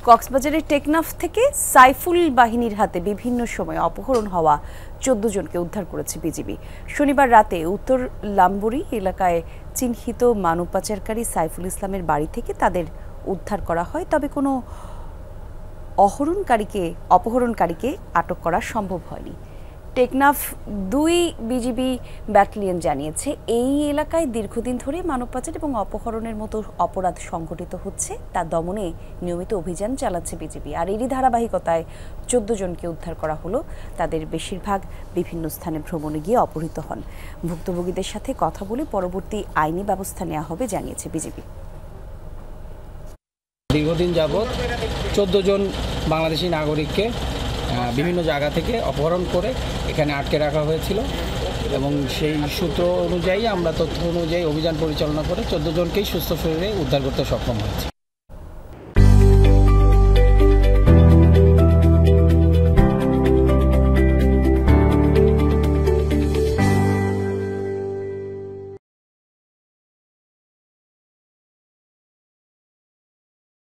কক্সবাজারের টেকনাফ থেকে সাইফুল বাহিনীর হাতে বিভিন্ন সময় অপহরণ হওয়া ১৪ জনকে উদ্ধার করেছে বিজিবি। শনিবার রাতে উত্তর লাম্বুরি এলাকায় চিহ্নিত মানব পাচারকারী সাইফুল ইসলামের বাড়ি থেকে তাদের উদ্ধার করা হয়, তবে কোনো অপহরণকারীকে আটক করা সম্ভব হয়নি। টেকনাফ ২ বিজিবি ব্যাটালিয়ন জানিয়েছে, এই এলাকায় দীর্ঘদিন ধরে মানব পাচার এবং অপহরণের মতো অপরাধ সংঘটিত হচ্ছে, তা দমনে নিয়মিত অভিযান চালাচ্ছে বিজিবি। আর এরই ধারাবাহিকতায় ১৪ জনকে উদ্ধার করা হলো। তাদের বেশিরভাগ বিভিন্ন স্থানে ভ্রমণে গিয়ে অপহৃত হন। ভুক্তভোগীদের সাথে কথা বলে পরবর্তী আইনি ব্যবস্থা নেওয়া হবে জানিয়েছে বিজিবি। দীর্ঘদিন যাবৎ ১৪ জন বাংলাদেশি নাগরিককে বিভিন্ন জায়গা থেকে অপহরণ করে এখানে আটকে রাখা হয়েছিল এবং সেই সূত্র অনুযায়ী আমরা তথ্য অনুযায়ী অভিযান পরিচালনা করে ১৪ জনকেই সুস্থ শরীরে উদ্ধার করতে সক্ষম হয়েছি।